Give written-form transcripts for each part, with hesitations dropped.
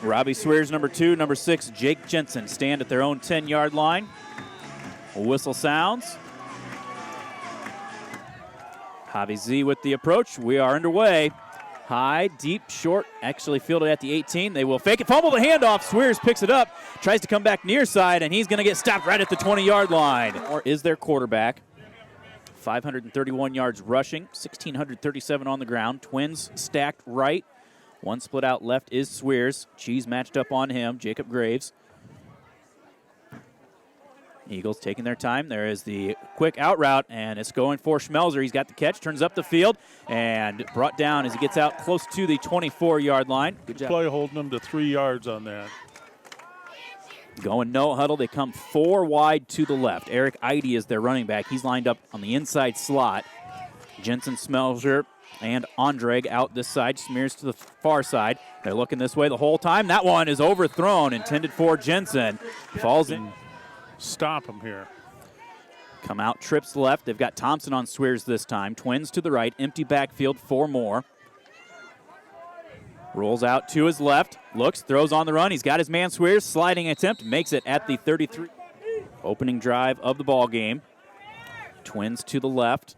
Robbie Swears, number 2. Number 6, Jake Jensen stand at their own 10-yard line. A whistle sounds. Javi Z with the approach. We are underway. High, deep, short, actually fielded at the 18. They will fake it, fumble the handoff. Swears picks it up, tries to come back near side, and he's going to get stopped right at the 20-yard line. Or is their quarterback. 531 yards rushing, 1,637 on the ground. Twins stacked right. One split out left is Swears. Cheese matched up on him, Jacob Graves. Eagles taking their time. There is the quick out route, and it's going for Schmelzer. He's got the catch, turns up the field, and brought down as he gets out close to the 24-yard line. Good job. Play holding him to 3 yards on that. Going no huddle. They come 4 wide to the left. Eric Eide is their running back. He's lined up on the inside slot. Jensen, Schmelzer, and Ondreg out this side. Smears to the far side. They're looking this way the whole time. That one is overthrown, intended for Jensen. Falls in. Stop him here. Come out, trips left. They've got Thompson on Swears this time. Twins to the right, empty backfield, 4 more. Rolls out to his left, looks, throws on the run. He's got his man Swears, sliding attempt, makes it at the 33. Opening drive of the ball game. Twins to the left.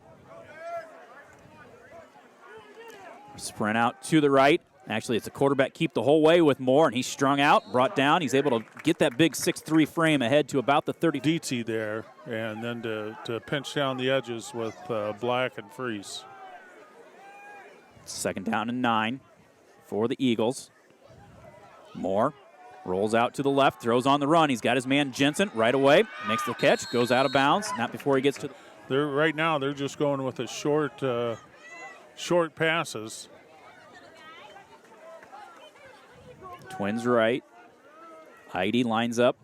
Sprint out to the right. Actually, it's a quarterback keep the whole way with Moore, and he's strung out, brought down. He's able to get that big 6'3" frame ahead to about the 30. DT there, and then to pinch down the edges with Black and Freese. 2nd down and 9 for the Eagles. Moore rolls out to the left, throws on the run. He's got his man Jensen right away, makes the catch, goes out of bounds, not before he gets to the. Right now, they're just going with a short passes. Twins right. Heidi lines up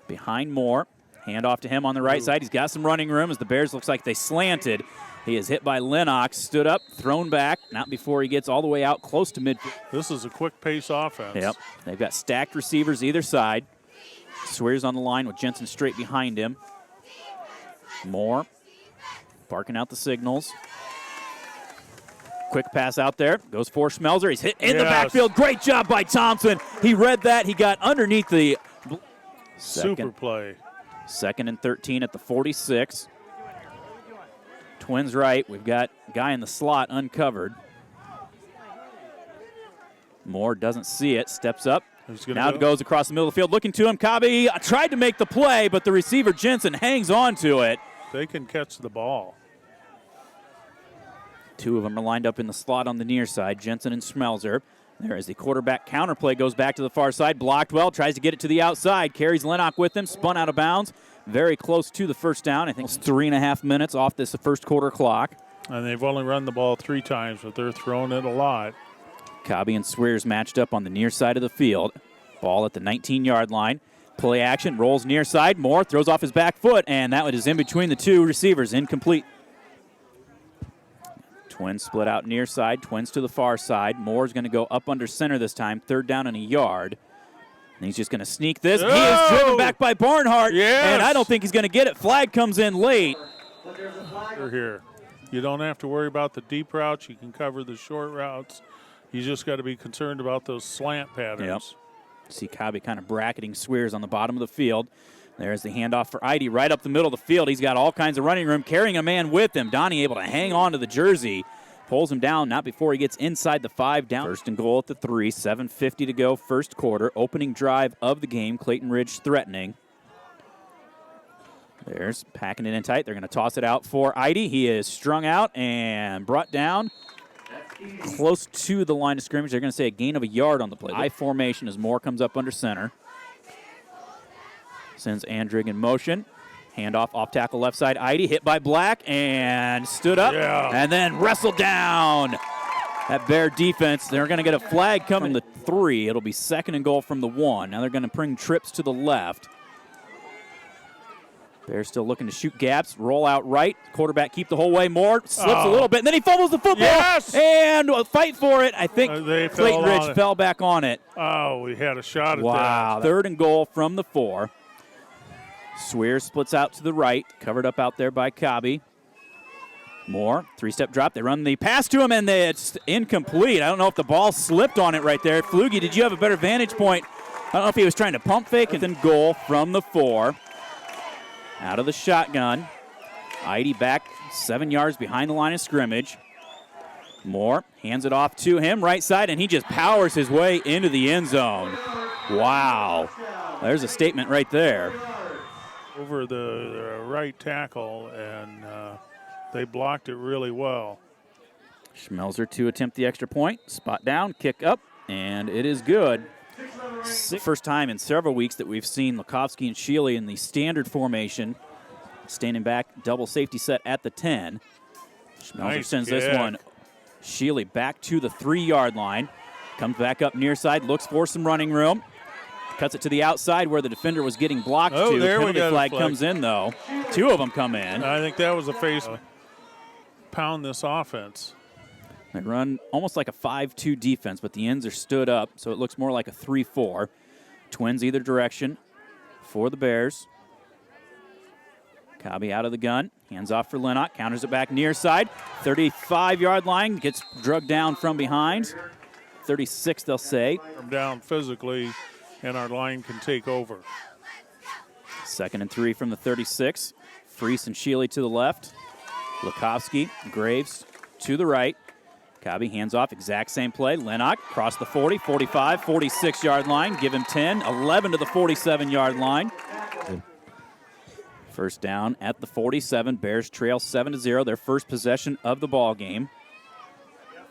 behind Moore. Hand off to him on the right side. He's got some running room as the Bears looks like they slanted. He is hit by Lennox, stood up, thrown back, not before he gets all the way out close to midfield. This is a quick pace offense. Yep. They've got stacked receivers either side. Swears on the line with Jensen straight behind him. Moore barking out the signals. Quick pass out there. Goes for Schmelzer. He's hit in the backfield. Great job by Thompson. He read that. He got underneath the super play. 2nd and 13 at the 46. Twins right. We've got a guy in the slot uncovered. Moore doesn't see it. Steps up. Now goes across the middle of the field. Looking to him. Kabi tried to make the play, but the receiver Jensen hangs on to it. They can catch the ball. 2 of them are lined up in the slot on the near side, Jensen and Schmelzer. There is the quarterback counterplay, goes back to the far side, blocked well, tries to get it to the outside, carries Lennox with him, spun out of bounds, very close to the first down. I think it's 3.5 minutes off this first quarter clock. And they've only run the ball 3 times, but they're throwing it a lot. Kabi and Swears matched up on the near side of the field. Ball at the 19-yard line. Play action, rolls near side. Moore throws off his back foot, and that one is in between the 2 receivers, incomplete. Twins split out near side, Twins to the far side. Moore's going to go up under center this time, 3rd down and a yard. And he's just going to sneak this. Oh! He is driven back by Barnhart, and I don't think he's going to get it. Flag comes in late. They're here. You don't have to worry about the deep routes. You can cover the short routes. You just got to be concerned about those slant patterns. Yep. See Kabi kind of bracketing Swears on the bottom of the field. There's the handoff for Eide right up the middle of the field. He's got all kinds of running room, carrying a man with him. Donnie able to hang on to the jersey. Pulls him down, not before he gets inside the 5 down. 1st and goal at the 3, 7:50 to go, first quarter. Opening drive of the game, Clayton Ridge threatening. There's packing it in tight. They're going to toss it out for Eide. He is strung out and brought down close to the line of scrimmage. They're going to say a gain of a yard on the play. I formation as Moore comes up under center. Sends Andrig in motion. Handoff off tackle left side. Eide hit by Black and stood up and then wrestled down. That Bear defense, they're going to get a flag coming the 3. It'll be 2nd and goal from the 1. Now they're going to bring trips to the left. Bears still looking to shoot gaps, roll out right. Quarterback keep the whole way. Moore slips a little bit, and then he fumbles the football. And fight for it. I think Clayton Ridge fell back on it. Oh, we had a shot at that. Wow. 3rd and goal from the 4. Swears splits out to the right, covered up out there by Kabi. Moore, three-step drop. They run the pass to him, and it's incomplete. I don't know if the ball slipped on it right there. Flugie, did you have a better vantage point? I don't know if he was trying to pump fake and then goal from the 4. Out of the shotgun. Eide back 7 yards behind the line of scrimmage. Moore hands it off to him, right side, and he just powers his way into the end zone. Wow. There's a statement right there. Over the right tackle, and they blocked it really well. Schmelzer to attempt the extra point. Spot down, kick up, and it is good. First time in several weeks that we've seen Lukovsky and Shealy in the standard formation. Standing back, double safety set at the 10. Schmelzer sends this one. Shealy back to the 3-yard line. Comes back up near side, looks for some running room. Cuts it to the outside where the defender was getting blocked to. Penalty flag comes in, though. 2 of them come in. I think that was a face. Pound this offense. They run almost like a 5-2 defense, but the ends are stood up, so it looks more like a 3-4. Twins either direction for the Bears. Cobby out of the gun. Hands off for Lennox. Counters it back near side. 35-yard line. Gets drugged down from behind. 36, they'll say. Down physically, and our line can take over. 2nd and 3 from the 36. Freese and Shealy to the left. Lukovsky, Graves to the right. Cobby hands off, exact same play. Lennox across the 40, 45, 46-yard line. Give him 10, 11 to the 47-yard line. First down at the 47. Bears trail 7-0, their first possession of the ball game.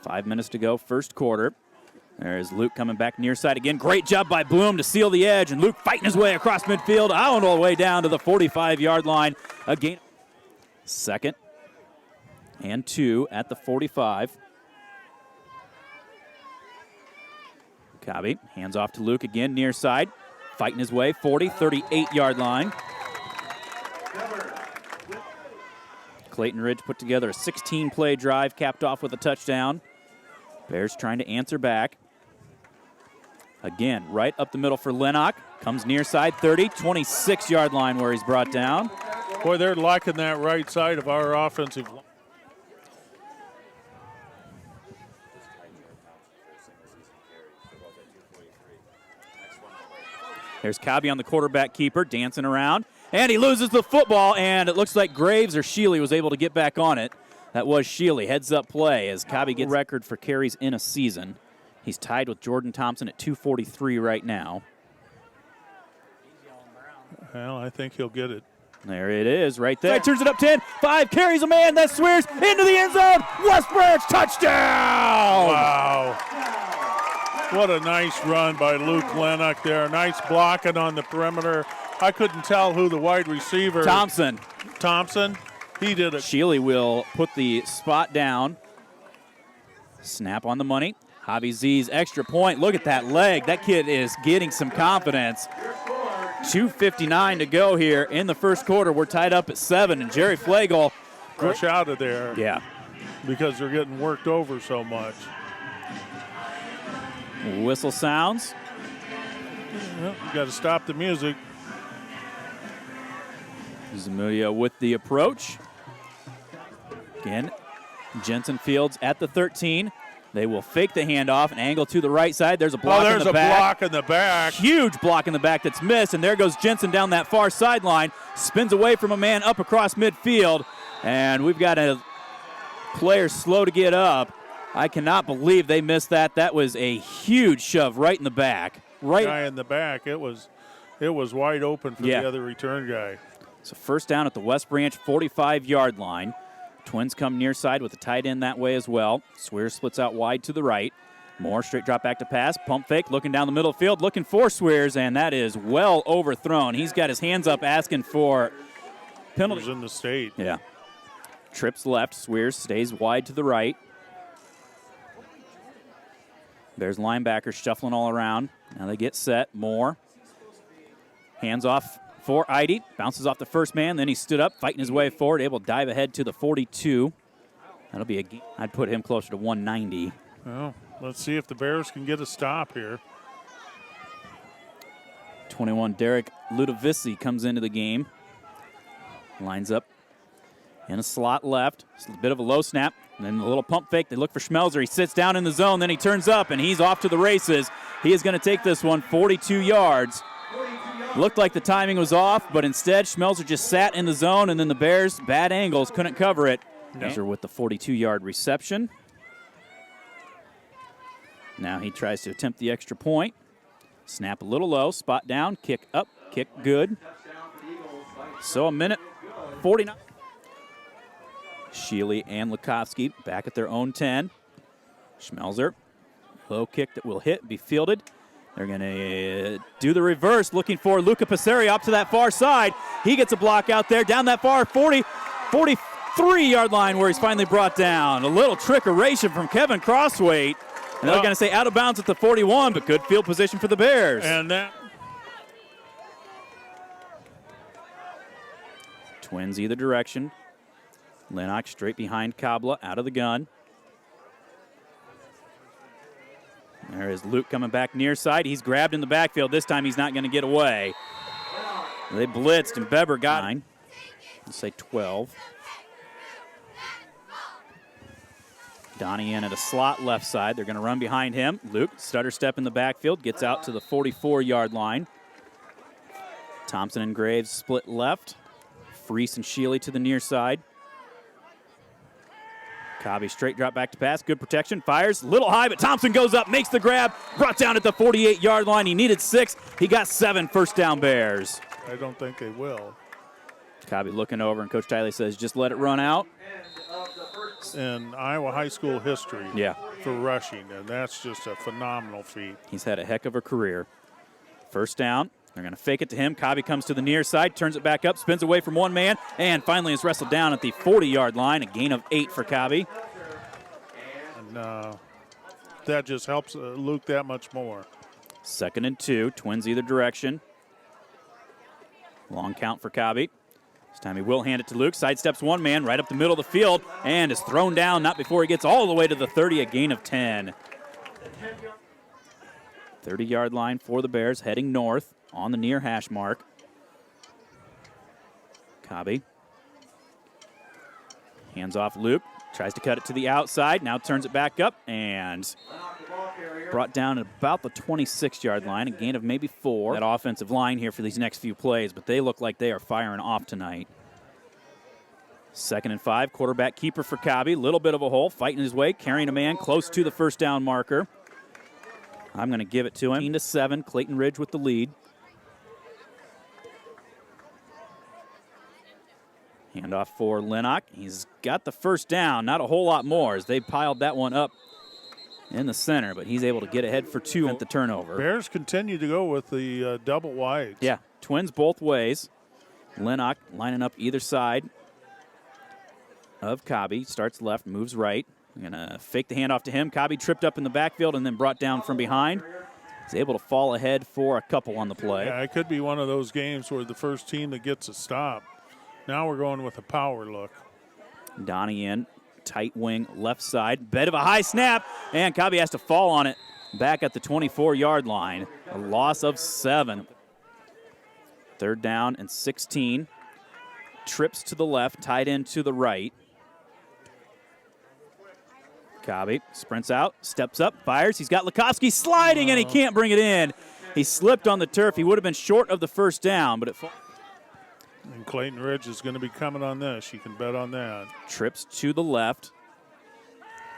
5 minutes to go, first quarter. There's Luke coming back near side again. Great job by Bloom to seal the edge, and Luke fighting his way across midfield, all the way down to the 45-yard line. Again, 2nd and 2 at the 45. Cobby hands off to Luke again, near side. Fighting his way, 40, 38-yard line. Clayton Ridge put together a 16-play drive, capped off with a touchdown. Bears trying to answer back. Again, right up the middle for Lennox. Comes near side, 30, 26-yard line where he's brought down. Boy, they're liking that right side of our offensive line. There's Cobby on the quarterback keeper, dancing around. And he loses the football, and it looks like Graves or Shealy was able to get back on it. That was Shealy. Heads up play as Cobby gets record for carries in a season. He's tied with Jordan Thompson at 243 right now. Well, I think he'll get it. There it is, right there. Turns it up 10, 5, carries a man, that Swears into the end zone. West Branch, touchdown! Wow. What a nice run by Luke Lennox there. Nice blocking on the perimeter. I couldn't tell who the wide receiver. Thompson. He did it. Shealy will put the spot down. Snap on the money. Javi Z's extra point. Look at that leg. That kid is getting some confidence. 2:59 to go here in the first quarter. We're tied up at 7, and Jerry Flagel. Rush out of there. Yeah. Because they're getting worked over so much. Whistle sounds. Well, you got to stop the music. Zamudio with the approach. Again, Jensen Fields at the 13. They will fake the handoff and angle to the right side. There's a block in the back. There's a block in the back. Huge block in the back that's missed, and there goes Jensen down that far sideline. Spins away from a man up across midfield, and we've got a player slow to get up. I cannot believe they missed that. That was a huge shove right in the back. Right guy in the back. It was wide open for the other return guy. So first down at the West Branch 45-yard line. Twins come near side with the tight end that way as well. Swears splits out wide to the right. Moore straight drop back to pass. Pump fake, looking down the middle of the field, looking for Swears, and that is well overthrown. He's got his hands up asking for penalties. In the state. Yeah. Trips left. Swears stays wide to the right. There's linebackers shuffling all around. Now they get set. Moore. Hands off for Eide. Bounces off the first man. Then he stood up, fighting his way forward, able to dive ahead to the 42. That'll be I'd put him closer to 190. Well, let's see if the Bears can get a stop here. 21, Derek Ludovici comes into the game. Lines up In a slot left. It's a bit of a low snap. And then a little pump fake. They look for Schmelzer. He sits down in the zone. Then he turns up, and he's off to the races. He is going to take this one 42 yards. Looked like the timing was off, but instead Schmelzer just sat in the zone, and then the Bears, bad angles, couldn't cover it. Schmelzer with the 42-yard reception. Now he tries to attempt the extra point. Snap a little low, spot down, kick up, kick good. So a minute 49. Sheely and Lukovsky back at their own 10. Schmelzer, low kick that will hit, be fielded. They're going to do the reverse, looking for Luca Passeri up to that far side. He gets a block out there, down that far 43-yard line where he's finally brought down. A little trickeration from Kevin Crossweight. And they're going to say out of bounds at the 41, but good field position for the Bears. And that. Twins either direction. Lennox straight behind Kabla, out of the gun. There is Luke coming back near side. He's grabbed in the backfield. This time he's not going to get away. They blitzed, and Beber got 9. Let's say 12. Donnie in at a slot left side. They're going to run behind him. Luke, stutter step in the backfield, gets out to the 44-yard line. Thompson and Graves split left. Freese and Sheely to the near side. Cobby straight drop back to pass. Good protection. Fires. Little high, but Thompson goes up, makes the grab. Brought down at the 48-yard line. He needed 6. He got 7. First down Bears. I don't think they will. Cobby looking over, and Coach Tiley says, just let it run out. In Iowa high school history Yeah. for rushing, and that's just a phenomenal feat. He's had a heck of a career. First down. They're going to fake it to him. Cobby comes to the near side, turns it back up, spins away from one man, and finally is wrestled down at the 40-yard line. A gain of 8 for Cobby. And that just helps Luke that much more. 2nd and 2. Twins either direction. Long count for Cobby. This time he will hand it to Luke. Sidesteps one man right up the middle of the field and is thrown down, not before he gets all the way to the 30, a gain of 10. 30-yard line for the Bears, heading north on the near hash mark. Cobby hands off Luke, tries to cut it to the outside, now turns it back up and brought down at about the 26-yard line, a gain of maybe 4. That offensive line here for these next few plays, but they look like they are firing off tonight. 2nd and 5, quarterback keeper for Cobby. Little bit of a hole, fighting his way, carrying a man close to the first down marker. I'm going to give it to him. 18-7, Clayton Ridge with the lead. Handoff for Lennox. He's got the first down, not a whole lot more as they piled that one up in the center, but he's able to get ahead for 2 at the turnover. Bears continue to go with the double wides. Yeah, twins both ways. Lennox lining up either side of Cobby. Starts left, moves right. Going to fake the handoff to him. Cobby tripped up in the backfield and then brought down from behind. He's able to fall ahead for a couple on the play. Yeah, it could be one of those games where the first team that gets a stop. Now we're going with a power look. Donnie in, tight wing, left side. Bit of a high snap, and Cobby has to fall on it back at the 24-yard line. A loss of 7. 3rd down and 16. Trips to the left, tight end to the right. Cobby sprints out, steps up, fires. He's got Lukovsky sliding, and he can't bring it in. He slipped on the turf. He would have been short of the first down, but it falls. And Clayton Ridge is going to be coming on this. You can bet on that. Trips to the left.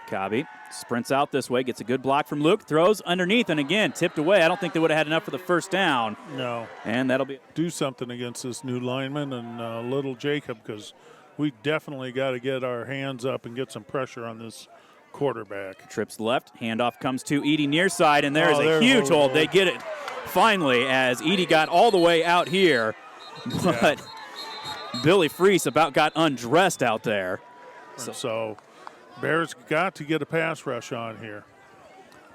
Cobby sprints out this way, gets a good block from Luke, throws underneath, and again, tipped away. I don't think they would have had enough for the first down. No. And that'll be. Do something against this new lineman and little Jacob, because we definitely got to get our hands up and get some pressure on this quarterback. Trips left, handoff comes to Edie near side, and there's a huge hold. They get it finally as Edie got all the way out here, but Billy Freese about got undressed out there. So Bears got to get a pass rush on here.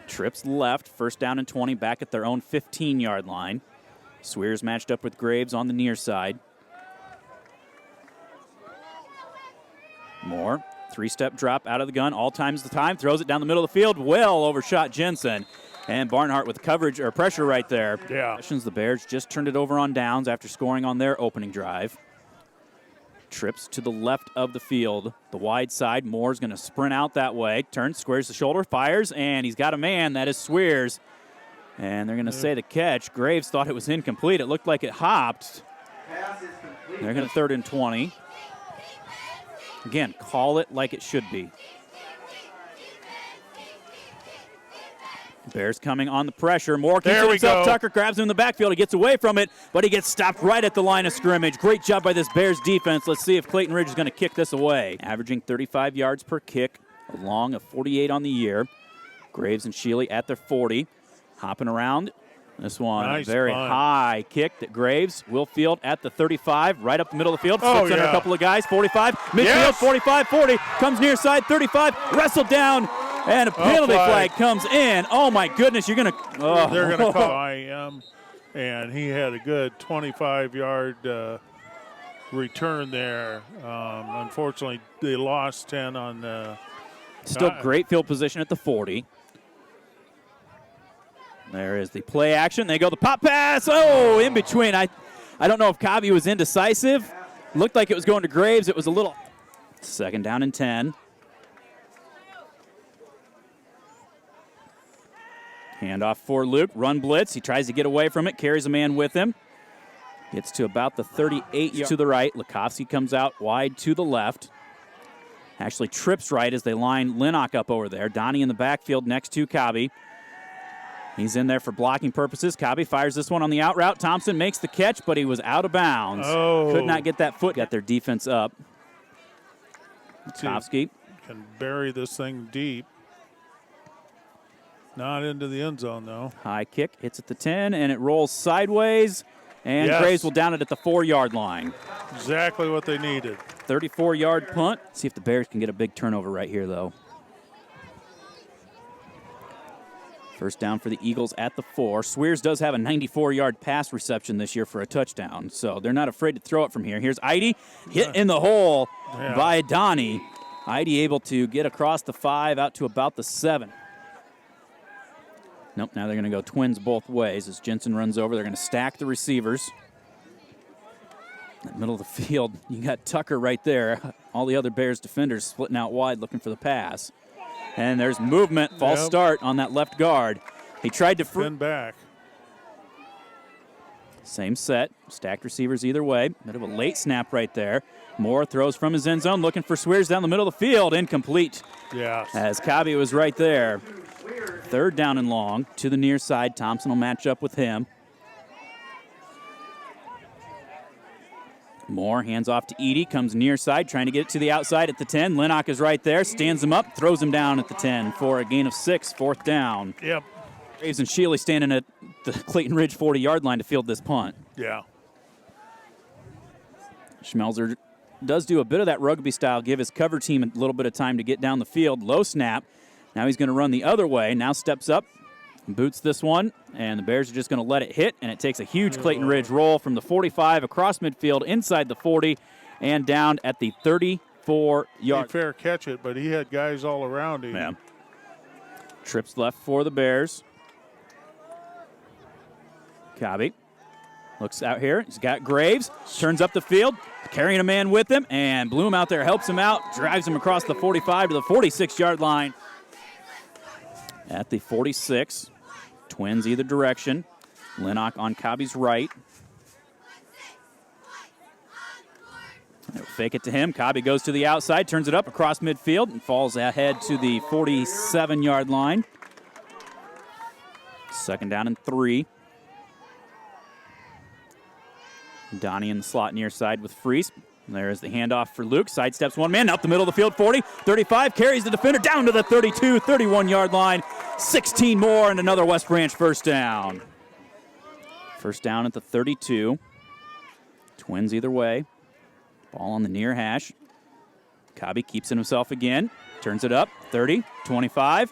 Trips left, 1st down and 20, back at their own 15-yard line. Swears matched up with Graves on the near side. Moore, 3-step drop out of the gun, all times the time, throws it down the middle of the field, well overshot Jensen. And Barnhart with coverage or pressure right there. Yeah. The Bears just turned it over on downs after scoring on their opening drive. Trips to the left of the field. The wide side. Moore's going to sprint out that way. Turns, squares the shoulder, fires, and he's got a man. That is Swears. And they're going to say the catch. Graves thought it was incomplete. It looked like it hopped. They're going to 3rd and 20. Again, call it like it should be. Bears coming on the pressure. Moore keeps it himself. Tucker grabs him in the backfield. He gets away from it, but he gets stopped right at the line of scrimmage. Great job by this Bears defense. Let's see if Clayton Ridge is going to kick this away. Averaging 35 yards per kick, a long of 48 on the year. Graves and Shealy at their 40. Hopping around. This one, nice very punt. high kick that Graves will field at the 35, right up the middle of the field. Slips under a couple of guys. 45, midfield, 45, 40. Comes near side, 35, wrestled down. And a penalty flag comes in. Oh, my goodness. You're going to – They're going to call IM. And he had a good 25-yard return there. Unfortunately, they lost 10 on still great field position at the 40. There is the play action. They go the pop pass. Oh, in between. I don't know if Cobby was indecisive. Looked like it was going to Graves. It was a little – 2nd down and 10. Handoff for Luke. Run blitz. He tries to get away from it. Carries a man with him. Gets to about the 38 to the right. Lukovsky comes out wide to the left. Actually trips right as they line Linnock up over there. Donnie in the backfield next to Cobby. He's in there for blocking purposes. Cobby fires this one on the out route. Thompson makes the catch, but he was out of bounds. Could not get that foot. Got their defense up. Lukovsky can bury this thing deep. Not into the end zone, though. High kick, hits at the 10, and it rolls sideways. And Graves will down it at the 4-yard line. Exactly what they needed. 34-yard punt. See if the Bears can get a big turnover right here, though. First down for the Eagles at the 4. Swears does have a 94-yard pass reception this year for a touchdown, so they're not afraid to throw it from here. Here's Eide, hit in the hole by Donnie. Eide able to get across the 5 out to about the 7. Nope, now they're going to go twins both ways. As Jensen runs over, they're going to stack the receivers. In the middle of the field, you got Tucker right there. All the other Bears defenders splitting out wide looking for the pass. And there's movement, false start on that left guard. He tried to spin back. Same set, stacked receivers either way. Bit of a late snap right there. Moore throws from his end zone, looking for Swears down the middle of the field. Incomplete. As Cobby was right there. 3rd down and long to the near side. Thompson will match up with him. Moore hands off to Edie, comes near side, trying to get it to the outside at the 10. Linnock is right there, stands him up, throws him down at the 10 for a gain of 6, 4th down. Graves and Shealy standing at the Clayton Ridge 40-yard line to field this punt. Schmelzer does do a bit of that rugby style, give his cover team a little bit of time to get down the field. Low snap. Now he's going to run the other way. Now steps up, boots this one, and the Bears are just going to let it hit, and it takes a huge Clayton Ridge roll from the 45 across midfield, inside the 40, and down at the 34-yard. Fair catch it, but he had guys all around him. Trips left for the Bears. Cobby looks out here. He's got Graves, turns up the field, carrying a man with him, and Bloom out there helps him out, drives him across the 45 to the 46-yard line. At the 46, twins either direction. Linnock on Cobby's right. They'll fake it to him. Cobby goes to the outside, turns it up across midfield, and falls ahead to the 47-yard line. 2nd down and 3. Donnie in the slot near side with Freese. There's the handoff for Luke. Sidesteps one man up the middle of the field. 40, 35, carries the defender down to the 32, 31-yard line. 16 more and another West Branch first down. First down at the 32. Twins either way. Ball on the near hash. Cobby keeps it himself again. Turns it up. 30, 25.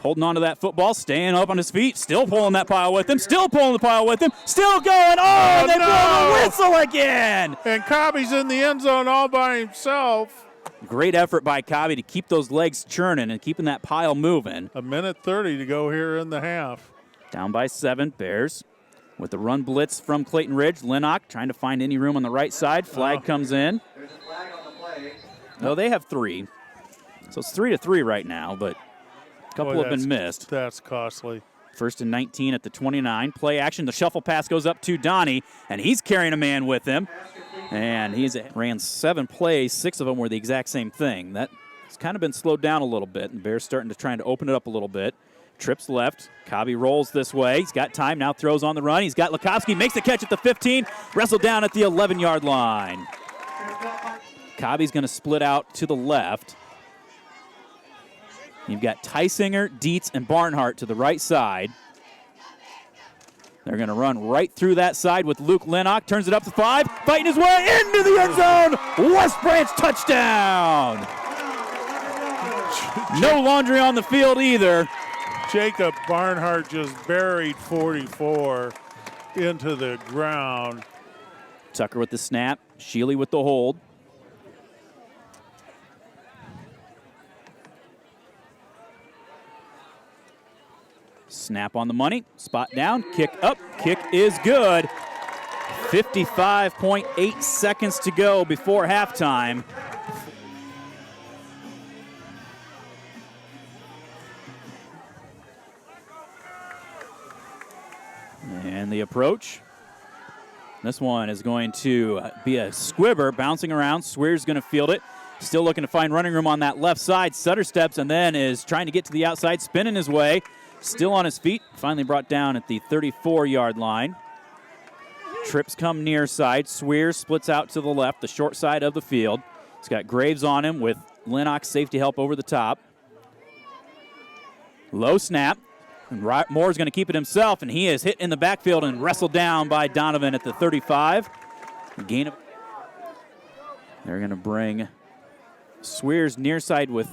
Holding on to that football, staying up on his feet, still pulling that pile with him, still pulling the pile with him, still going. Oh, they blow the whistle again. And Cobby's in the end zone all by himself. Great effort by Cobby to keep those legs churning and keeping that pile moving. 1:30 to go here in the half. Down by 7, Bears with the run blitz from Clayton Ridge. Linnock trying to find any room on the right side. Flag comes in. No, they have 3. So it's 3-3 right now, but a couple have been missed. That's costly. 1st and 19 at the 29. Play action. The shuffle pass goes up to Donnie, and he's carrying a man with him. And he's ran 7 plays. 6 of them were the exact same thing. That's kind of been slowed down a little bit, and Bears starting to try to open it up a little bit. Trips left. Cobby rolls this way. He's got time. Now throws on the run. He's got Lukowski. Makes the catch at the 15. Wrestled down at the 11-yard line. Cobby's going to split out to the left. You've got Tysinger, Dietz, and Barnhart to the right side. They're going to run right through that side with Luke Lennox. Turns it up to 5. Fighting his way into the end zone. West Branch touchdown. No laundry on the field either. Jacob Barnhart just buried 44 into the ground. Tucker with the snap. Shealy with the hold. Snap on the money. Spot down. Kick up. Kick is good. 55.8 seconds to go before halftime. And the approach. This one is going to be a squibber bouncing around. Swear's going to field it. Still looking to find running room on that left side. Sutter steps and then is trying to get to the outside, spinning his way. Still on his feet. Finally brought down at the 34-yard line. Trips come near side. Swear splits out to the left, the short side of the field. He's got Graves on him with Lennox safety help over the top. Low snap. And Moore's going to keep it himself, and he is hit in the backfield and wrestled down by Donovan at the 35. Gain of. They're going to bring Swears near side with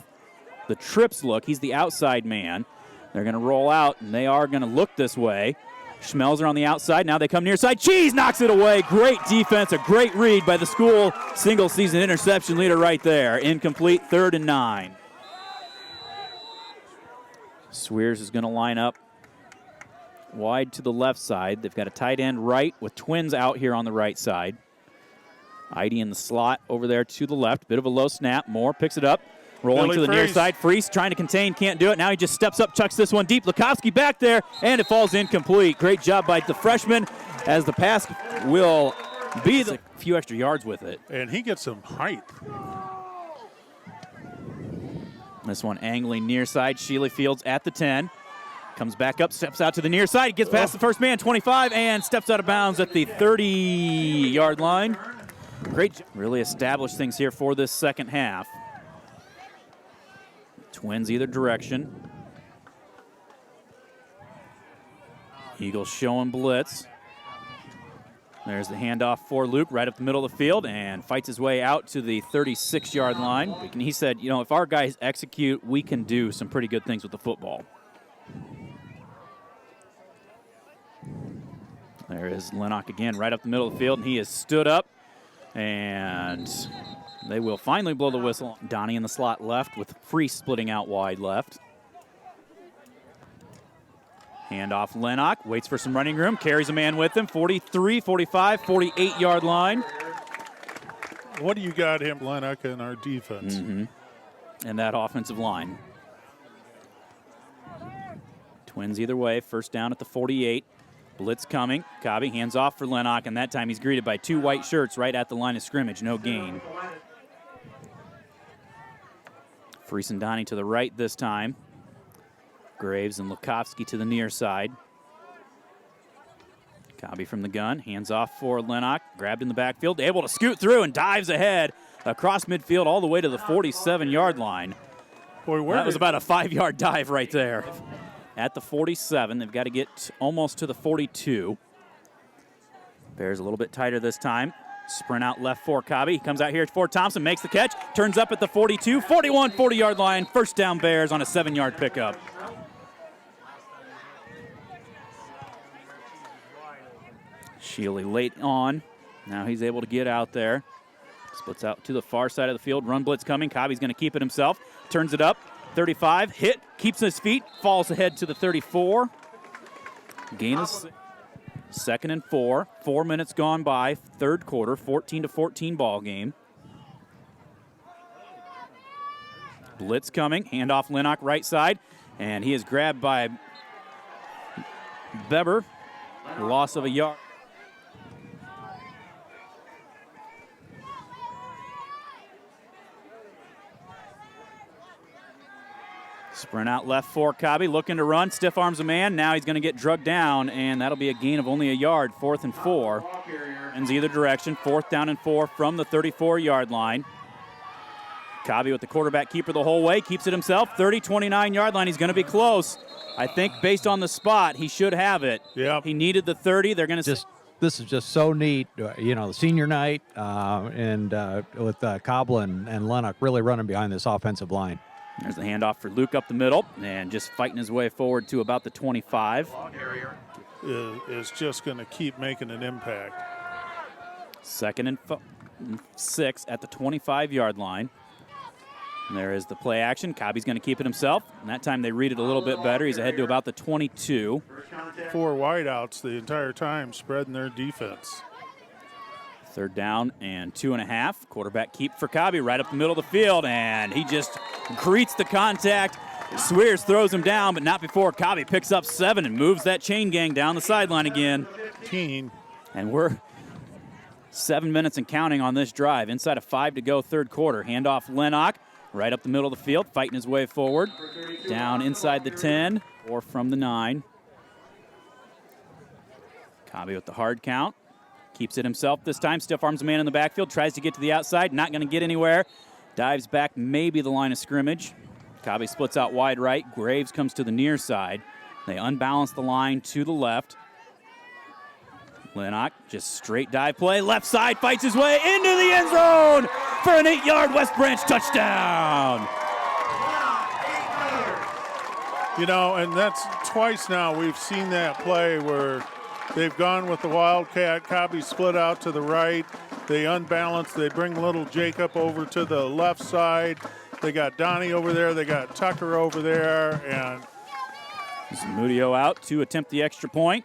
the trips look. He's the outside man. They're going to roll out, and they are going to look this way. Schmelzer on the outside. Now they come near side. Cheese knocks it away. Great defense, a great read by the school single-season interception leader right there. Incomplete, 3rd and 9. Swears is going to line up wide to the left side. They've got a tight end right with twins out here on the right side. Idy in the slot over there to the left. Bit of a low snap. Moore picks it up. Rolling to the near side. Freese trying to contain. Can't do it. Now he just steps up, chucks this one deep. Lukowski back there, and it falls incomplete. Great job by the freshman as the pass will be a few extra yards with it. And he gets some height. This one angling near side. Shealy fields at the 10. Comes back up, steps out to the near side. Gets past the first man, 25, and steps out of bounds at the 30-yard line. Great. Really established things here for this second half. Twins either direction. Eagles showing blitz. There's the handoff for Luke right up the middle of the field and fights his way out to the 36-yard line. And he said, you know, if our guys execute, we can do some pretty good things with the football. There is Lennox again right up the middle of the field, and he is stood up. And they will finally blow the whistle. Donnie in the slot left with Free splitting out wide left. Handoff Lennox, waits for some running room, carries a man with him, 43, 45, 48-yard line. What do you got him, Lennox, in our defense? And that offensive line. Twins either way, first down at the 48. Blitz coming. Cobby hands off for Lennox, and that time he's greeted by 2 white shirts right at the line of scrimmage. No gain. Freese and Donnie to the right this time. Graves and Lukowski to the near side. Cobby from the gun. Hands off for Lennox. Grabbed in the backfield. Able to scoot through and dives ahead across midfield all the way to the 47-yard line. Boy, that was about a 5-yard dive right there. At the 47, they've got to get almost to the 42. Bears a little bit tighter this time. Sprint out left for Cobby. He comes out here for Thompson, makes the catch, turns up at the 42, 41, 40-yard line. First down Bears on a 7-yard pickup. Shealy late on. Now he's able to get out there. Splits out to the far side of the field. Run blitz coming. Cobby's going to keep it himself. Turns it up. 35, hit, keeps his feet, falls ahead to the 34. Gain is 2nd and 4. 4 minutes gone by, third quarter, 14-14 ball game. Blitz coming. Handoff Lennox right side. And he is grabbed by Beber. Loss of a yard. Sprint out left for Cobby, looking to run, stiff arms a man. Now he's going to get drugged down, and that'll be a gain of only a yard, 4th and 4. Ends either direction, 4th down and 4 from the 34-yard line. Cobby with the quarterback keeper the whole way, keeps it himself, 30, 29-yard line. He's going to be close. I think based on the spot, he should have it. Yeah. He needed the 30. They're going to This is just so neat, the senior night, and with Cobbla and Lennox really running behind this offensive line. There's the handoff for Luke up the middle, and just fighting his way forward to about the 25. Is just going to keep making an impact. 2nd and 6 at the 25-yard line. And there is the play action. Cobby's going to keep it himself, and that time they read it a little bit better. He's ahead to about the 22. 4 wideouts the entire time, spreading their defense. 3rd down and 2.5. Quarterback keep for Cobby right up the middle of the field, and he just greets the contact. Swears throws him down, but not before Cobby picks up 7 and moves that chain gang down the sideline again. And we're 7 minutes and counting on this drive. Inside of 5 to go, 3rd quarter. Handoff Lennox right up the middle of the field, fighting his way forward. Down inside the 10 or from the 9. Cobby with the hard count. Keeps it himself this time. Stiff arms a man in the backfield. Tries to get to the outside. Not going to get anywhere. Dives back maybe the line of scrimmage. Cobby splits out wide right. Graves comes to the near side. They unbalance the line to the left. Lennox just straight dive play. Left side fights his way into the end zone for an 8-yard West Branch touchdown. And that's twice now we've seen that play where they've gone with the Wildcat. Cobby split out to the right. They unbalance. They bring little Jacob over to the left side. They got Donnie over there. They got Tucker over there. And Zamudio out to attempt the extra point.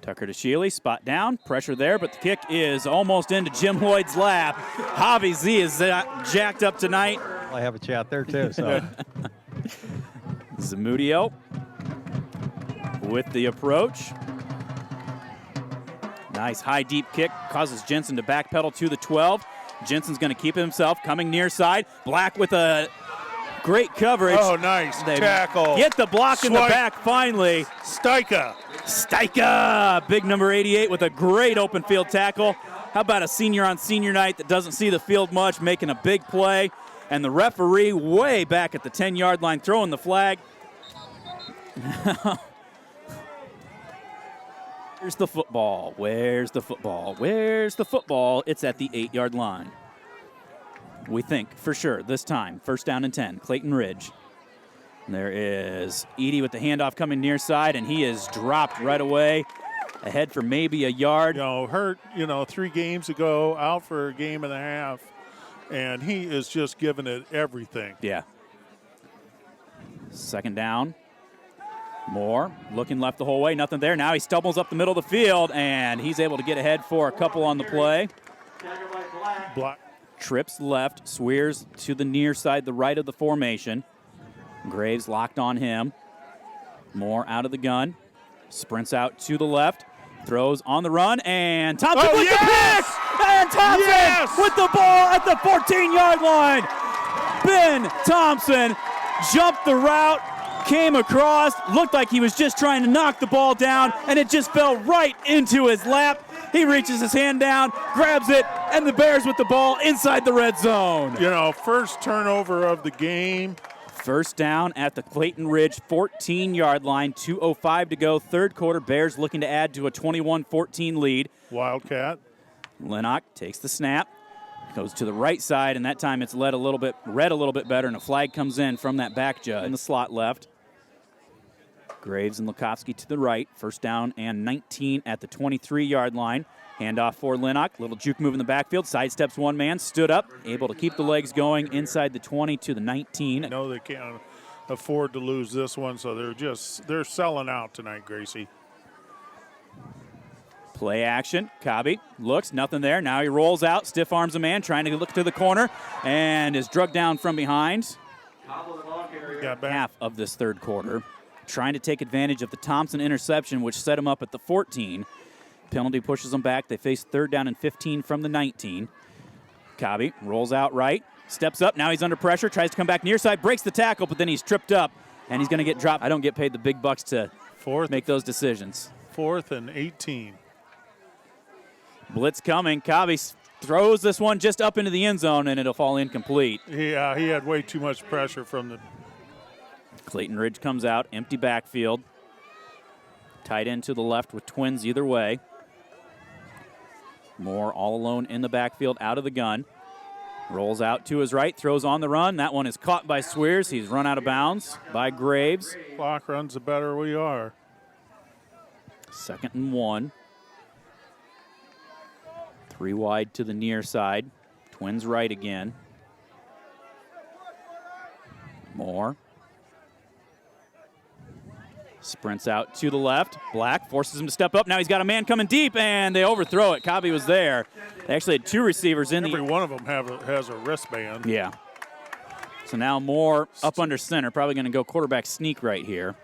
Tucker to Shealy, spot down, pressure there, but the kick is almost into Jim Lloyd's lap. Javi Z is jacked up tonight. I have a chat there too. So Zamudio with the approach. Nice high deep kick, causes Jensen to backpedal to the 12. Jensen's going to keep it himself, coming near side. Black with a great coverage. Oh, nice tackle. Get the block in the back finally. Styka, big number 88 with a great open field tackle. How about a senior on senior night that doesn't see the field much, making a big play. And the referee way back at the 10-yard line throwing the flag. Where's the football? Where's the football? Where's the football? It's at the 8-yard line. We think for sure this time, 1st down and 10, Clayton Ridge. There is Edie with the handoff coming near side, and he is dropped right away, ahead for maybe a yard. Hurt, 3 games ago, out for a game and a half, and he is just giving it everything. Yeah. 2nd down. Moore looking left the whole way, nothing there. Now he stumbles up the middle of the field, and he's able to get ahead for a couple on the play. Black. Trips left, Swears to the near side, the right of the formation. Graves locked on him. Moore out of the gun. Sprints out to the left. Throws on the run. And Thompson with the pick! And Thompson with the ball at the 14-yard line. Ben Thompson jumped the route, came across, looked like he was just trying to knock the ball down, and it just fell right into his lap. He reaches his hand down, grabs it, and the Bears with the ball inside the red zone. First turnover of the game. 1st down at the Clayton Ridge 14-yard line, 2:05 to go, 3rd quarter. Bears looking to add to a 21-14 lead. Wildcat. Lennox takes the snap, goes to the right side, and that time it's read a little bit better, and a flag comes in from that back judge. In the slot left. Graves and Lukovsky to the right. 1st down and 19 at the 23-yard line. Handoff for Lennox. Little juke move in the backfield. Sidesteps one man. Stood up. Able to keep the legs going inside the 20 to the 19. I know they can't afford to lose this one, so they're selling out tonight, Gracie. Play action. Cobby looks, nothing there. Now he rolls out, stiff arms a man, trying to look to the corner, and is drugged down from behind. Got back. Half of this third quarter, trying to take advantage of the Thompson interception, which set him up at the 14. Penalty pushes them back. They face 3rd down and 15 from the 19. Cobby rolls out right, steps up. Now he's under pressure, tries to come back near side, breaks the tackle, but then he's tripped up, and he's going to get dropped. I don't get paid the big bucks to make those decisions. 4th and 18. Blitz coming. Cobby throws this one just up into the end zone, and it'll fall incomplete. He had way too much pressure from the. Clayton Ridge comes out, empty backfield. Tight end to the left with twins either way. Moore all alone in the backfield, out of the gun. Rolls out to his right, throws on the run. That one is caught by Swears. He's run out of bounds by Graves. Clock runs, the better we are. 2nd and 1. 3 wide to the near side. Twins right again. Moore. Sprints out to the left. Black forces him to step up. Now he's got a man coming deep, and they overthrow it. Cobby was there. They actually had 2 receivers in Every one of them has a wristband. Yeah. So now Moore up under center. Probably going to go quarterback sneak right here.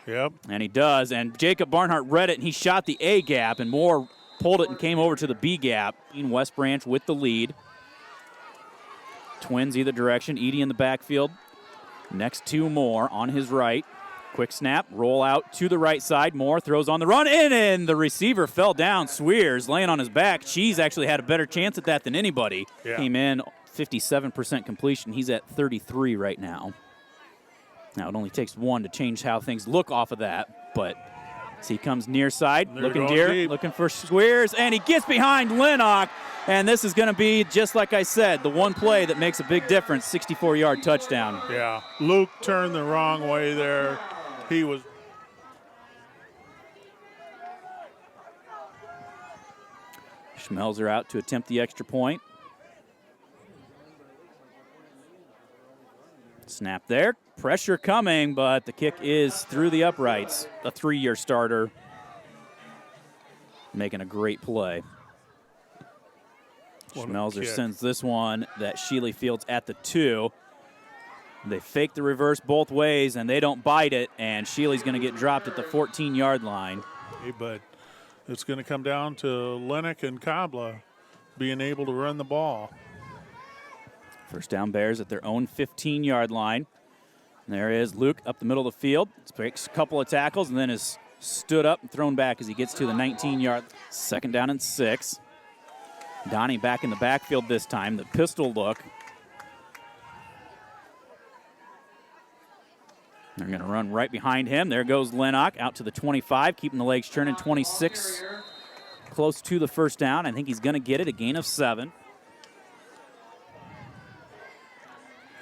Yep. And he does. And Jacob Barnhart read it, and he shot the A gap, and Moore pulled it and came over to the B gap. West Branch with the lead. Twins either direction. Edie in the backfield. Next to Moore on his right. Quick snap, roll out to the right side. Moore throws on the run, and the receiver fell down. Swears laying on his back. Cheese actually had a better chance at that than anybody. Yeah. Came in 57% completion. He's at 33 right now. Now it only takes 1 to change how things look off of that, but as he comes near side, looking deep, looking for Swears, and he gets behind Lennox. And this is going to be, just like I said, the one play that makes a big difference, 64-yard touchdown. Yeah, Luke turned the wrong way there. He was. Schmelzer out to attempt the extra point. Snap there, pressure coming, but the kick is through the uprights. A 3-year starter making a great play. Schmelzer sends this one that Shealy fields at the 2. They fake the reverse both ways, and they don't bite it, and Shealy's going to get dropped at the 14-yard line. Hey, but it's going to come down to Lennox and Kabla being able to run the ball. First down Bears at their own 15-yard line. And there is Luke up the middle of the field. Breaks a couple of tackles and then is stood up and thrown back as he gets to the 19-yard. 2nd down and 6. Donnie back in the backfield this time. The pistol look. They're going to run right behind him. There goes Lennox out to the 25, keeping the legs churning. 26, close to the first down. I think he's going to get it, a gain of 7.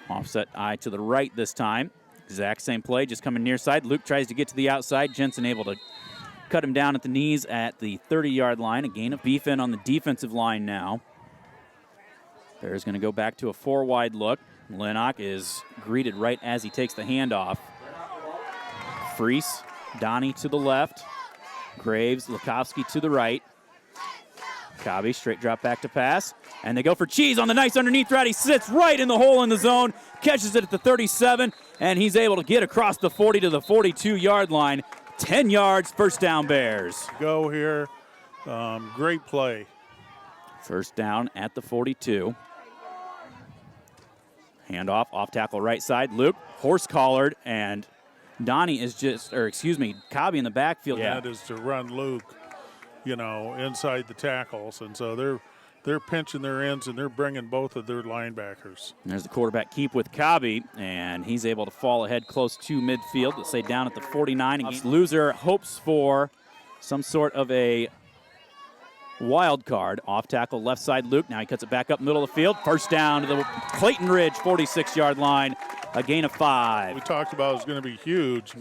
Offset eye to the right this time. Exact same play, just coming near side. Luke tries to get to the outside. Jensen able to cut him down at the knees at the 30-yard line. A gain of beef in on the defensive line now. Bears going to go back to a 4-wide look. Lennox is greeted right as he takes the handoff. Freese, Donnie to the left. Graves, Lukowski to the right. Cobby, straight drop back to pass. And they go for Cheese on the nice underneath route. He sits right in the hole in the zone, catches it at the 37, and he's able to get across the 40 to the 42-yard line. 10 yards, first down Bears. Go here. Great play. First down at the 42. Handoff, off tackle right side. Luke, horse collared, and Donnie is Cobby in the backfield. Yeah, it is to run Luke, inside the tackles. And so they're pinching their ends, and they're bringing both of their linebackers. And there's the quarterback keep with Cobby, and he's able to fall ahead close to midfield. Let's say down at the 49. Loser hopes for some sort of a wild card. Off tackle left side Luke. Now he cuts it back up middle of the field. First down to the Clayton Ridge 46-yard line. A gain of 5. We talked about it was going to be huge.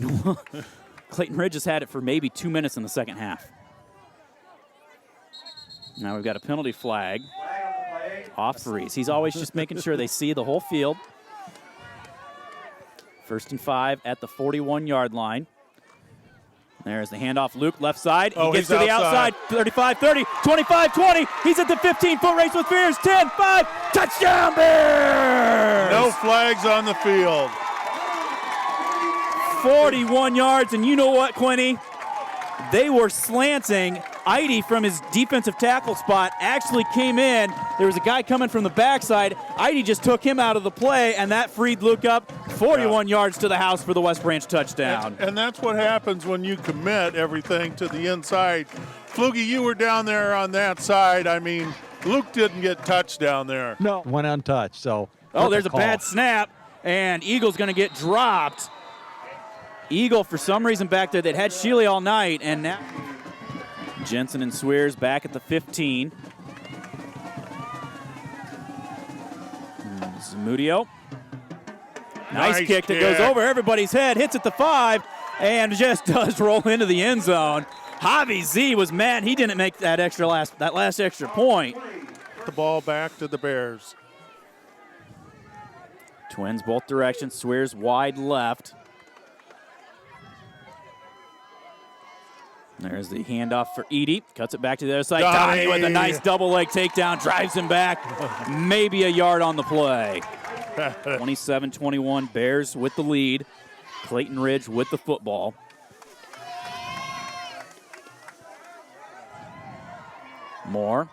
Clayton Ridge has had it for maybe 2 minutes in the second half. Now we've got a penalty flag off Freese. He's always just making sure they see the whole field. 1st and 5 at the 41-yard line. There's the handoff. Luke, left side. He Oh, gets he's to the outside. 35-30, 25-20. He's at the 15-foot race with Fears. 10-5. Touchdown, Bears! No flags on the field. 41 yards, and you know what, Quinny? They were slanting. Idy from his defensive tackle spot actually came in. There was a guy coming from the backside. Idy just took him out of the play, and that freed Luke up 41 yards to the house for the West Branch touchdown. And that's what happens when you commit everything to the inside. Flugie, you were down there on that side. I mean, Luke didn't get touched down there. No, went untouched. So. Oh, there's a call. bad snap, and Eagle's going to get dropped. Eagle, for some reason back there, they'd had Shealy all night, and now Jensen and Swears back at the 15. Zamudio. Nice kick that goes over everybody's head, hits at the 5, and just does roll into the end zone. Javi Z was mad he didn't make that last extra point. The ball back to the Bears. Twins both directions. Swears wide left. There's the handoff for Edie. Cuts it back to the other side. Donnie with a nice double leg takedown. Drives him back. Maybe a yard on the play. 27-21. Bears with the lead. Clayton Ridge with the football. Moore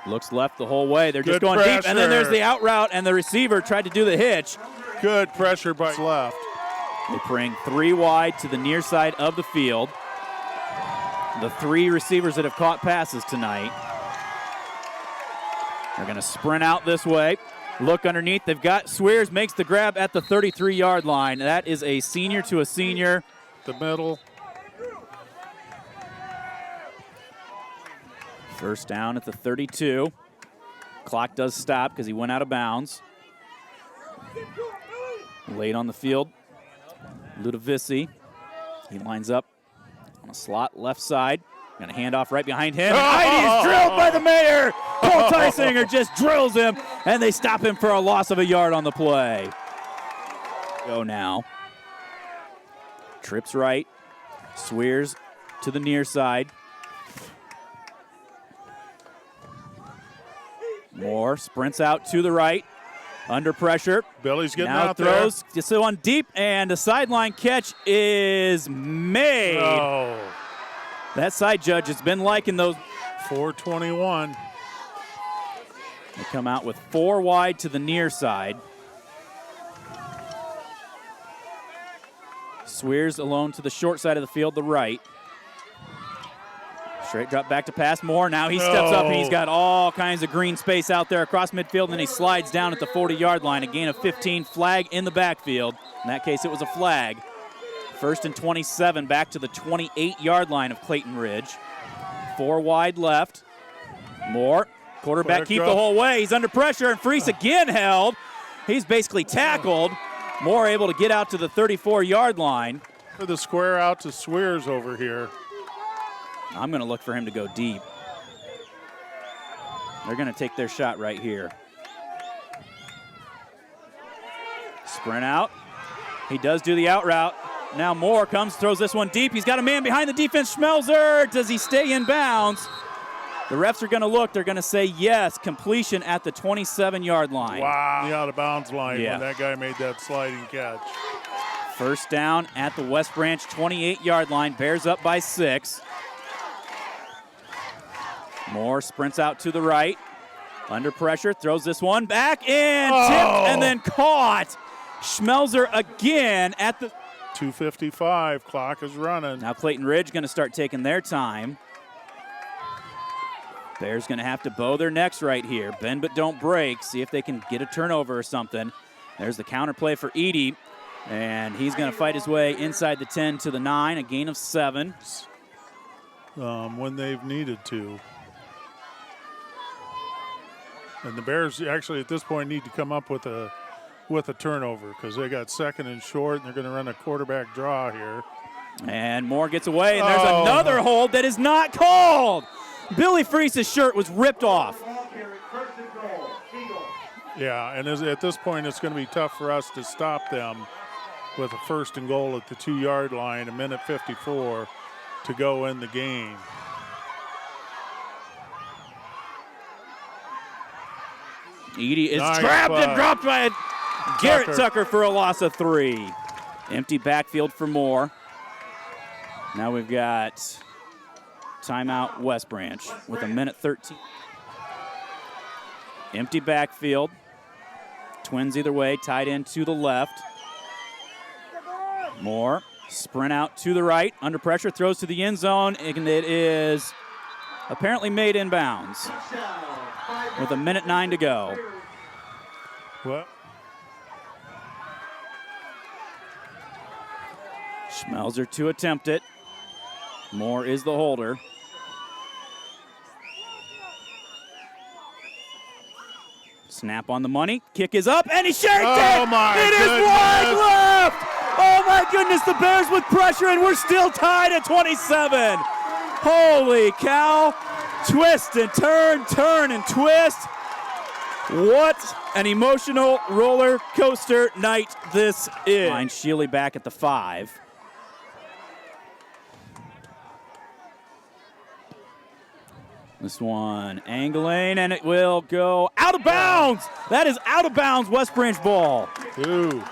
looks left the whole way. They're just going deep. And then there's the out route, and the receiver tried to do the hitch. Good pressure by left. They bring 3 wide to the near side of the field. The 3 receivers that have caught passes tonight. They're going to sprint out this way. Look underneath. They've got Swears makes the grab at the 33-yard line. That is a senior to a senior. The middle. First down at the 32. Clock does stop because he went out of bounds. Late on the field. Ludovici. He lines up on a slot left side. Going to hand off right behind him. Heidi is drilled by the mayor. Cole Tysinger just drills him, and they stop him for a loss of a yard on the play. Go now. Trips right. Swears to the near side. Moore sprints out to the right. Under pressure. Billy's getting now out throws, there. Just one deep, and the sideline catch is made. Oh. That side judge has been liking those. 4:21. They come out with 4 wide to the near side. Swears alone to the short side of the field, the right. Straight drop back to pass. Moore. Now he steps up, and he's got all kinds of green space out there across midfield, and then he slides down at the 40-yard line. A gain of 15, flag in the backfield. In that case, it was a flag. First and 27, back to the 28-yard line of Clayton Ridge. 4 wide left. Moore, quarterback keep the whole way. He's under pressure, and Freese again held. He's basically tackled. Moore able to get out to the 34-yard line. For the square out to Swears over here. I'm going to look for him to go deep. They're going to take their shot right here. Sprint out. He does do the out route. Now Moore comes, throws this one deep. He's got a man behind the defense. Schmelzer, does he stay in bounds? The refs are going to look. They're going to say yes. Completion at the 27-yard line. Wow. The out-of-bounds line Yeah. when that guy made that sliding catch. First down at the West Branch 28-yard line. Bears up by 6. Moore sprints out to the right. Under pressure, throws this one back in. Tipped and then caught. Schmelzer again at the 2:55, clock is running. Now Clayton Ridge going to start taking their time. Bears going to have to bow their necks right here. Bend but don't break. See if they can get a turnover or something. There's the counter play for Edie. And he's going to fight his way inside the 10 to the 9, a gain of 7. When they've needed to. And the Bears actually at this point need to come up with a turnover because they got second and short, and they're going to run a quarterback draw here. And Moore gets away, and there's another hold that is not called. Billy Freese's shirt was ripped off. Yeah, and at this point, it's going to be tough for us to stop them with a first and goal at the 2-yard line, a minute 54. to go in the game. Edie is Nice trapped and pass. dropped by Garrett Tucker. Tucker for a loss of 3. Empty backfield for Moore. Now we've got timeout West Branch with 1:13. Empty backfield. Twins either way, tight end to the left. Moore, sprint out to the right, under pressure, throws to the end zone, and it is apparently made inbounds with 1:09 to go. What? Schmelzer to attempt it. Moore is the holder. Snap on the money. Kick is up, and he shakes it! Oh, my It is goodness. wide left! Oh, my goodness, the Bears with pressure, and we're still tied at 27. Holy cow. Twist and turn and twist. What an emotional roller coaster night this is. Line Shealy back at the 5. This one angling, and it will go out of bounds. That is out of bounds, West Branch ball. Ooh.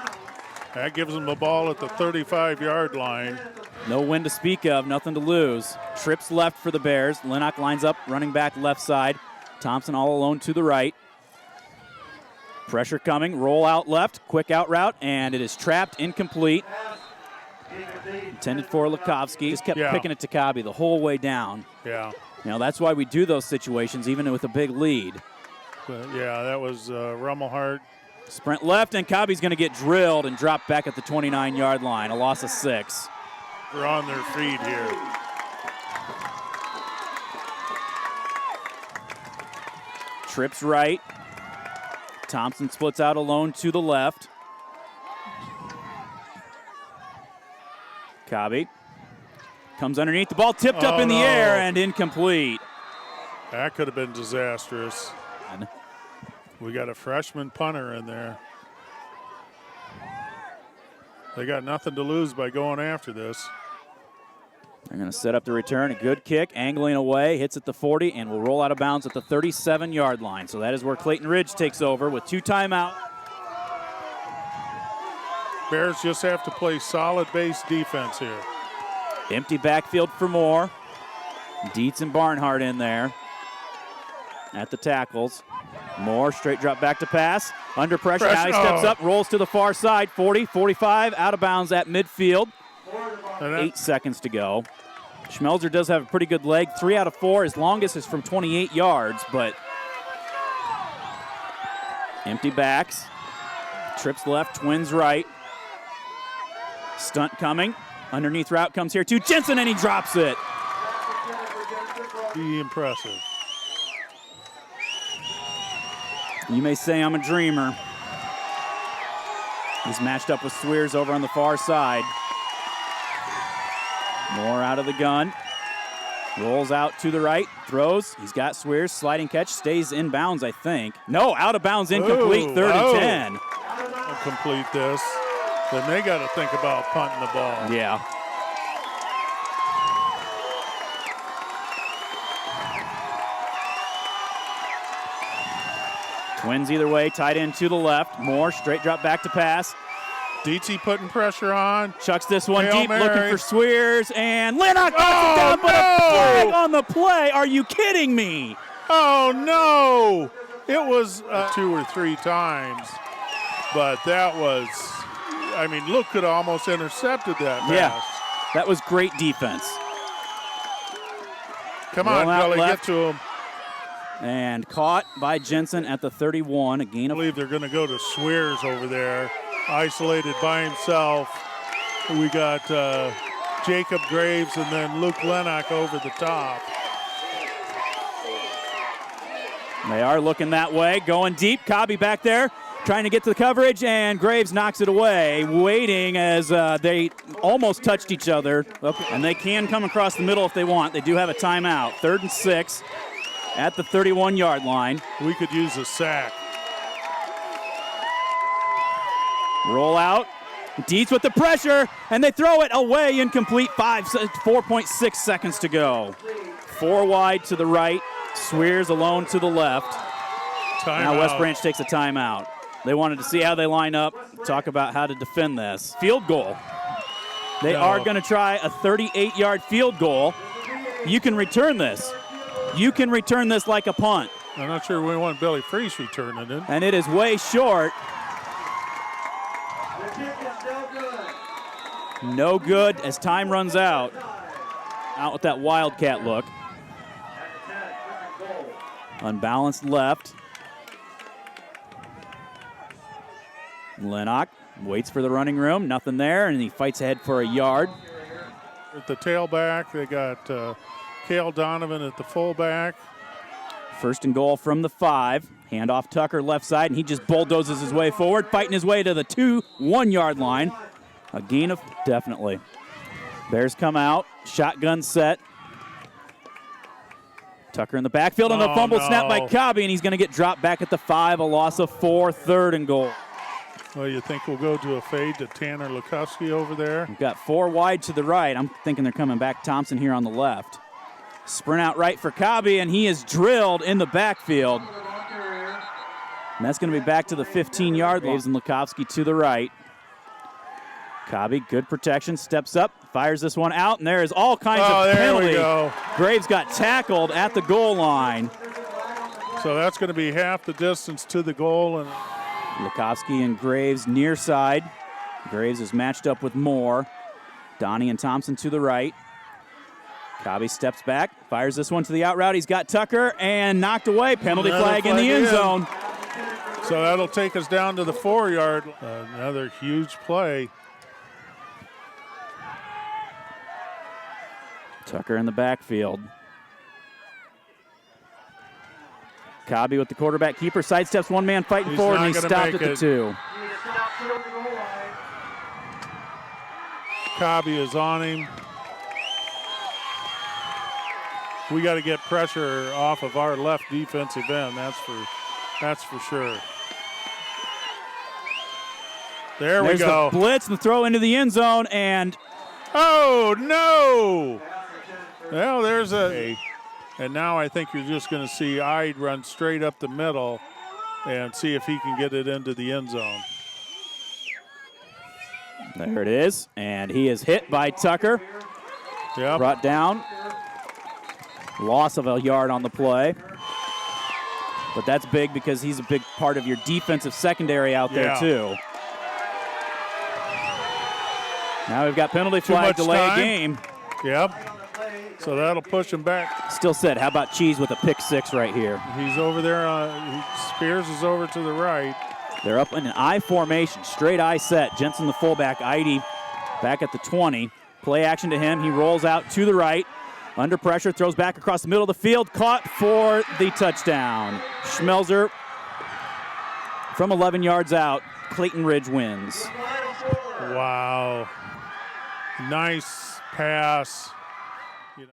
That gives them the ball at the 35-yard line. No win to speak of, nothing to lose. Trips left for the Bears. Lennox lines up, running back left side. Thompson all alone to the right. Pressure coming, roll out left, quick out route, and it is trapped, incomplete. Intended for Lukovsky. Just kept picking it to Kabi the whole way down. Yeah. You know, that's why we do those situations, even with a big lead. But yeah, that was Rummelhart. Sprint left, and Kabi's going to get drilled and drop back at the 29-yard line, a loss of 6. They're on their feet here. Trips right. Thompson splits out alone to the left. Kabi comes underneath. The ball tipped up in the air and incomplete. That could have been disastrous. We got a freshman punter in there. They got nothing to lose by going after this. They're going to set up the return. A good kick, angling away, hits at the 40, and will roll out of bounds at the 37-yard line. So that is where Clayton Ridge takes over with 2 timeouts. Bears just have to play solid base defense here. Empty backfield for Moore. Dietz and Barnhart in there at the tackles. Moore, straight drop back to pass. Under pressure, now he steps up, rolls to the far side. 40, 45, out of bounds at midfield. 8 seconds to go. Schmelzer does have a pretty good leg. 3 out of 4. His longest is from 28 yards, but empty backs. Trips left, Twins right. Stunt coming. Underneath route comes here to Jensen, and he drops it. Be impressive. You may say I'm a dreamer. He's matched up with Swears over on the far side. Moore out of the gun. Rolls out to the right, throws. He's got Swears, sliding catch, stays in bounds, I think. No, out of bounds, incomplete, 3rd and 10. Complete this. Then they got to think about punting the ball. Yeah. Twins either way, tight end to the left. Moore, straight drop back to pass. Dietz putting pressure on. Chucks this one Hail deep, Mary. looking for Swears, and Lennox knocks it down, but a flag on the play. Are you kidding me? Oh, no. It was 2 or 3 times, but that was, I mean, Luke could have almost intercepted that pass. Yeah, that was great defense. Come on, Gully, get to him. And caught by Jensen at the 31, a gain I of. believe they're going to go to Swears over there, isolated by himself. We got Jacob Graves and then Luke Lennox over the top. They are looking that way, going deep. Kabi back there, trying to get to the coverage, and Graves knocks it away, waiting as they almost touched each other. And they can come across the middle if they want. They do have a timeout. 3rd and 6 at the 31-yard line. We could use a sack. Roll out, Dietz with the pressure, and they throw it away, incomplete. 4.6 seconds to go. 4 wide to the right, Swears alone to the left. Now West Branch takes a timeout. They wanted to see how they line up, talk about how to defend this. Field goal. They are going to try a 38-yard field goal. You can return this. You can return this like a punt. I'm not sure we want Billy Freese returning it. And it is way short. No good as time runs out. Out with that Wildcat look. Unbalanced left. Lennox waits for the running room. Nothing there, and he fights ahead for a yard. At the tailback, they got Cale Donovan at the fullback. First and goal from the 5. Handoff Tucker left side, and he just bulldozes his way forward, fighting his way to the 1-yard line. A gain of, definitely. Bears come out, shotgun set. Tucker in the backfield, and the fumble snap by Cobby, and he's going to get dropped back at the 5, a loss of 4, 3rd and goal. Well, you think we'll go to a fade to Tanner Lukowski over there? We've got 4 wide to the right. I'm thinking they're coming back Thompson here on the left. Sprint out right for Cobby, and he is drilled in the backfield. And that's going to be back to the 15-yard line. And Lukowski to the right. Cobby, good protection, steps up, fires this one out, and there is all kinds of penalty. There we go. Graves got tackled at the goal line. So that's going to be half the distance to the goal. And Lukowski and Graves near side. Graves is matched up with Moore. Donnie and Thompson to the right. Cobby steps back, fires this one to the out route. He's got Tucker and knocked away. Penalty flag in the end zone. So that'll take us down to the 4-yard. Another huge play. Tucker in the backfield. Cobby with the quarterback keeper, sidesteps one man fighting forward, and he stopped at the 2. Cobby is on him. We got to get pressure off of our left defensive end. That's for sure. There we go. The blitz and the throw into the end zone, and oh no! Well, there's and now I think you're just going to see Ide run straight up the middle and see if he can get it into the end zone. There it is, and he is hit by Tucker. Yep. Brought down. Loss of a yard on the play. But that's big because he's a big part of your defensive secondary out there too. Now we've got penalty flag, delay game. Yep. So that'll push him back. Still said, how about Cheese with a pick 6 right here? He's over there. Spears is over to the right. They're up in an I formation, straight I set. Jensen the fullback, Ide back at the 20. Play action to him. He rolls out to the right. Under pressure, throws back across the middle of the field. Caught for the touchdown. Schmelzer from 11 yards out. Clayton Ridge wins. Wow. Nice pass.